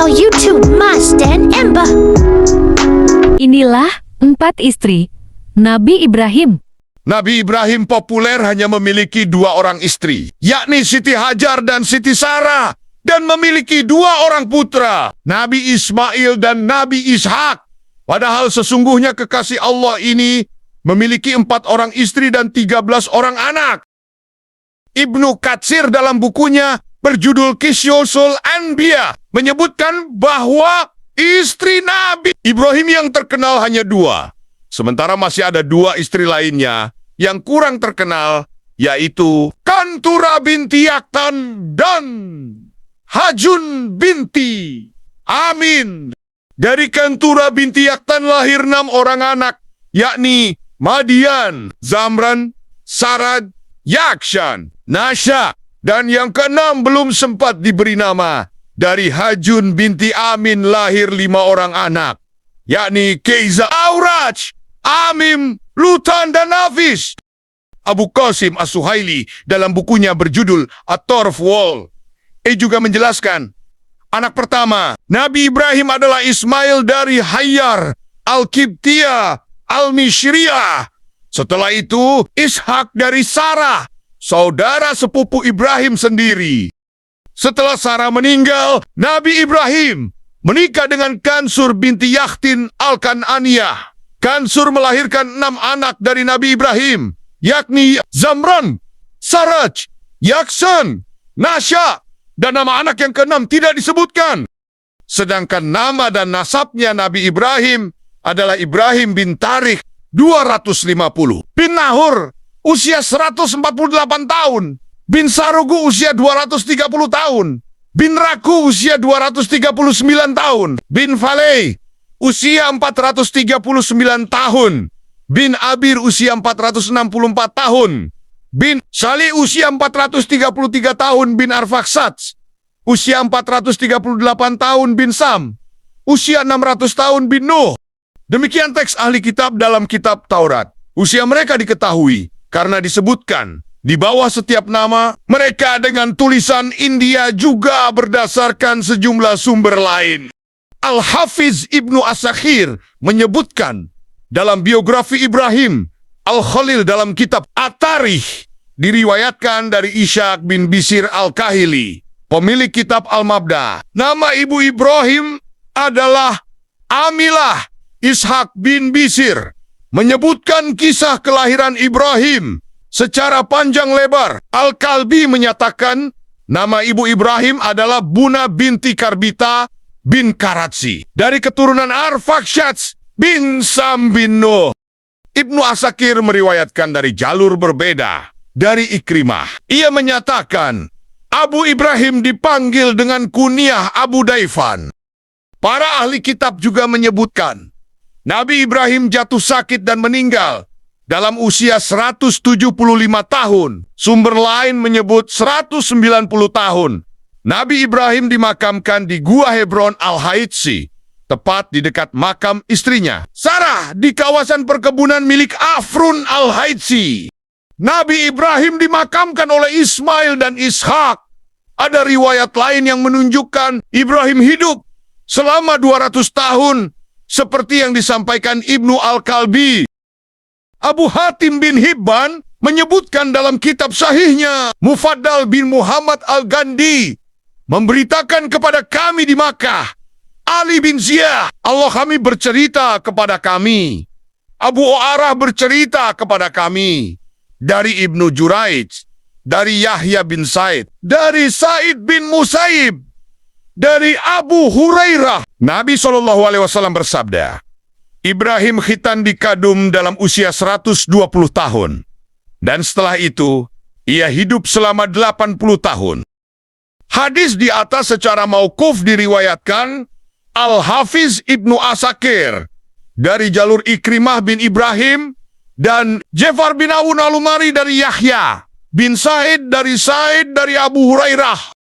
channel YouTube Mas dan Ember. Inilah 4 istri Nabi Ibrahim. Nabi Ibrahim populer hanya memiliki 2 orang istri, yakni Siti Hajar dan Siti Sarah, dan memiliki 2 orang putra, Nabi Ismail dan Nabi Ishak. Padahal sesungguhnya kekasih Allah ini memiliki 4 orang istri dan 13 orang anak. Ibnu Katsir dalam bukunya berjudul Qisyosul Anbiya menyebutkan bahwa istri Nabi Ibrahim yang terkenal hanya 2. Sementara masih ada 2 istri lainnya yang kurang terkenal, yaitu Kantura binti Yaktan dan Hajun binti Amin. Dari Kantura binti Yaktan lahir 6 orang anak, yakni Madian, Zamran, Sarad, Yakshan, Nasha, dan yang ke-6 belum sempat diberi nama. Dari Hajun binti Amin lahir 5 orang anak, yakni Keiza, Auraj, Amim, Lutan, dan Nafis. Abu Qasim As-Suhaili dalam bukunya berjudul At-Torf Wall juga menjelaskan, anak pertama Nabi Ibrahim adalah Ismail dari Hayyar, Al-Qibtiyah, Al-Mishriyah. Setelah itu, Ishak dari Sarah, saudara sepupu Ibrahim sendiri. Setelah Sarah meninggal, Nabi Ibrahim menikah dengan Kansur binti Yakhtin Al-Kan'aniyah. Kansur melahirkan 6 anak dari Nabi Ibrahim, yakni Zamran, Saraj, Yaksan, Nasha, dan nama anak yang ke-6 tidak disebutkan. Sedangkan nama dan nasabnya Nabi Ibrahim adalah Ibrahim bin Tarikh 250, bin Nahur usia 148 tahun, bin Sarugu usia 230 tahun, bin Raku usia 239 tahun, bin Faleh usia 439 tahun, bin Abir usia 464 tahun, bin Salih usia 433 tahun, bin Arfaksat usia 438 tahun, bin Sam usia 600 tahun, bin Nuh. Demikian teks ahli kitab dalam kitab Taurat. Usia mereka diketahui karena disebutkan di bawah setiap nama mereka dengan tulisan India juga berdasarkan sejumlah sumber lain. Al-Hafiz Ibnu As-Sakhir menyebutkan dalam biografi Ibrahim, Al-Khalil dalam kitab At-Tarikh diriwayatkan dari Ishaq bin Bisir Al-Kahili, pemilik kitab Al-Mabda. Nama ibu Ibrahim adalah Amilah. Ishaq bin Bisir menyebutkan kisah kelahiran Ibrahim secara panjang lebar. Al-Kalbi menyatakan nama ibu Ibrahim adalah Buna binti Karbita bin Karatsi dari keturunan Arfakshat bin Sam bin Nuh. Ibnu Asakir meriwayatkan dari jalur berbeda dari Ikrimah. Ia menyatakan Abu Ibrahim dipanggil dengan kunyah Abu Daifan. Para ahli kitab juga menyebutkan Nabi Ibrahim jatuh sakit dan meninggal dalam usia 175 tahun. Sumber lain menyebut 190 tahun. Nabi Ibrahim dimakamkan di Gua Hebron Al-Haitsi, tepat di dekat makam istrinya, Sarah, di kawasan perkebunan milik Afrun Al-Haitsi. Nabi Ibrahim dimakamkan oleh Ismail dan Ishak. Ada riwayat lain yang menunjukkan Ibrahim hidup selama 200 tahun, seperti yang disampaikan Ibnu Al-Kalbi. Abu Hatim bin Hibban menyebutkan dalam kitab sahihnya, Mufaddal bin Muhammad Al-Gandhi memberitakan kepada kami di Makkah, Ali bin Ziyah, Allah kami bercerita kepada kami. Abu O'arah bercerita kepada kami. Dari Ibnu Juraij, dari Yahya bin Said, dari Said bin Musaib, dari Abu Hurairah. Nabi SAW bersabda, Ibrahim khitan di Kadum dalam usia 120 tahun. Dan setelah itu, ia hidup selama 80 tahun. Hadis di atas secara mauquf diriwayatkan Al-Hafiz Ibnu Asakir dari jalur Ikrimah bin Ibrahim dan Jafar bin Awun Al-Umari dari Yahya bin Said dari Abu Hurairah.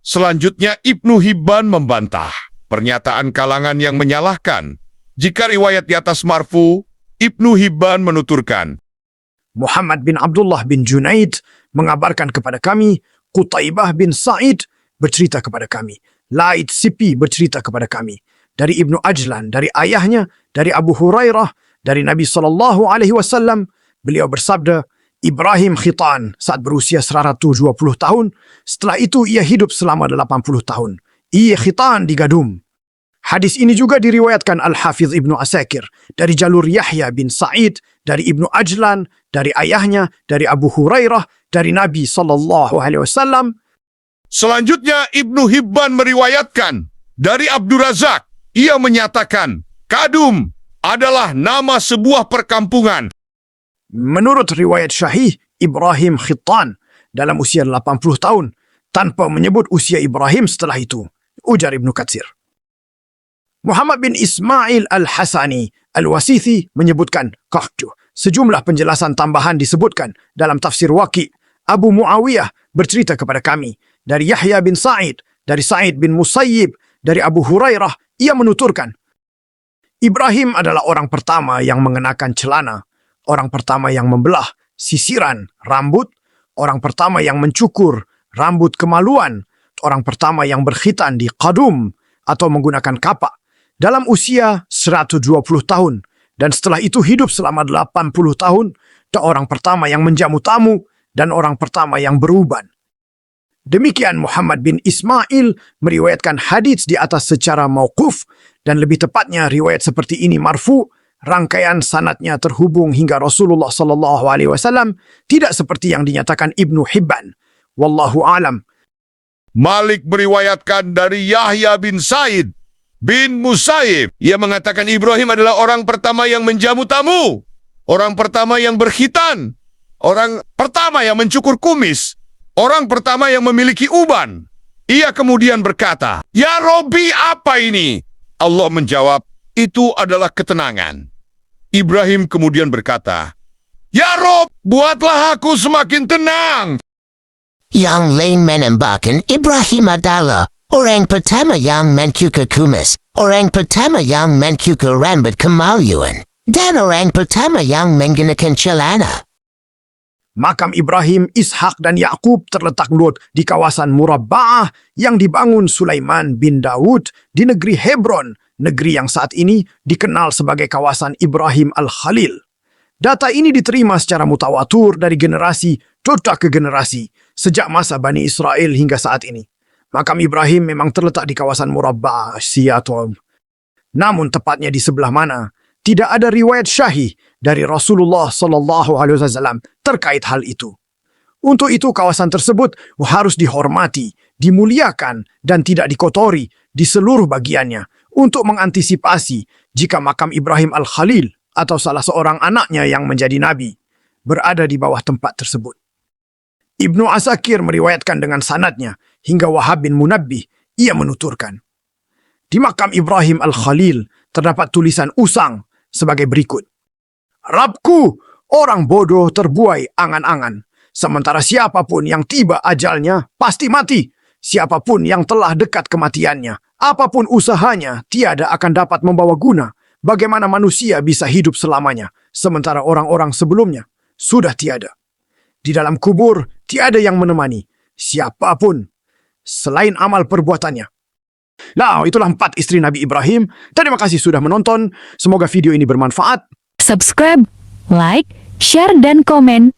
Selanjutnya Ibnu Hibban membantah pernyataan kalangan yang menyalahkan. Jika riwayat di atas marfu, Ibnu Hibban menuturkan, Muhammad bin Abdullah bin Junaid mengabarkan kepada kami, Qutaibah bin Sa'id bercerita kepada kami, Laid Sipi bercerita kepada kami dari Ibnu Ajlan, dari ayahnya, dari Abu Hurairah, dari Nabi SAW. Beliau bersabda, Ibrahim khitan saat berusia 120 tahun. Setelah itu ia hidup selama 80 tahun. Ia khitan di Gadum. Hadis ini juga diriwayatkan Al-Hafiz Ibnu Asakir dari jalur Yahya bin Sa'id, dari Ibnu Ajlan, dari ayahnya, dari Abu Hurairah, dari Nabi SAW. Selanjutnya Ibnu Hibban meriwayatkan dari Abdurrazak. Ia menyatakan, Kadum adalah nama sebuah perkampungan. Menurut riwayat Syahih, Ibrahim khitan dalam usia 80 tahun tanpa menyebut usia Ibrahim setelah itu, ujar Ibnu Katsir. Muhammad bin Ismail Al-Hasani Al-Wasithi menyebutkan sejumlah penjelasan tambahan disebutkan dalam tafsir Waqi'. Abu Muawiyah bercerita kepada kami dari Yahya bin Sa'id, dari Sa'id bin Musayyib, dari Abu Hurairah. Ia menuturkan, Ibrahim adalah orang pertama yang mengenakan celana, orang pertama yang membelah sisiran rambut, orang pertama yang mencukur rambut kemaluan, orang pertama yang berkhitan di Qadum atau menggunakan kapak dalam usia 120 tahun, dan setelah itu hidup selama 80 tahun, dan orang pertama yang menjamu tamu, dan orang pertama yang beruban. Demikian Muhammad bin Ismail meriwayatkan hadits di atas secara mauquf, dan lebih tepatnya riwayat seperti ini marfu, rangkaian sanadnya terhubung hingga Rasulullah SAW, tidak seperti yang dinyatakan Ibnu Hibban. Wallahu a'lam. Malik meriwayatkan dari Yahya bin Sa'id bin Musayyib. Ia mengatakan Ibrahim adalah orang pertama yang menjamu tamu, orang pertama yang berkhitan, orang pertama yang mencukur kumis, orang pertama yang memiliki uban. Ia kemudian berkata, Ya Robbi, apa ini? Allah menjawab, itu adalah ketenangan. Ibrahim kemudian berkata, Ya Rob, buatlah aku semakin tenang. Yang lain menembakkan Ibrahim adalah orang pertama yang mencukur kumis, orang pertama yang mencukur rambut kemaluan, dan orang pertama yang menggunakan celana. Makam Ibrahim, Ishak, dan Yakub terletak di kawasan Murabba'ah yang dibangun Sulaiman bin Daud di negeri Hebron, negeri yang saat ini dikenal sebagai kawasan Ibrahim Al-Khalil. Data ini diterima secara mutawatir dari generasi ke generasi sejak masa Bani Israel hingga saat ini. Makam Ibrahim memang terletak di kawasan Murabba'ah Siyatom. Namun tepatnya di sebelah mana, tidak ada riwayat syahih dari Rasulullah SAW terkait hal itu. Untuk itu kawasan tersebut harus dihormati, dimuliakan, dan tidak dikotori di seluruh bagiannya untuk mengantisipasi jika makam Ibrahim Al-Khalil atau salah seorang anaknya yang menjadi nabi berada di bawah tempat tersebut. Ibnu Asakir meriwayatkan dengan sanadnya hingga Wahab bin Munabbih. Ia menuturkan, di makam Ibrahim Al-Khalil terdapat tulisan usang sebagai berikut. Rabku, orang bodoh terbuai angan-angan. Sementara siapapun yang tiba ajalnya pasti mati. Siapapun yang telah dekat kematiannya, apapun usahanya tiada akan dapat membawa guna. Bagaimana manusia bisa hidup selamanya, sementara orang-orang sebelumnya sudah tiada. Di dalam kubur tiada yang menemani siapapun selain amal perbuatannya. Nah, itulah 4 istri Nabi Ibrahim. Terima kasih sudah menonton. Semoga video ini bermanfaat. Subscribe, like, share, dan komen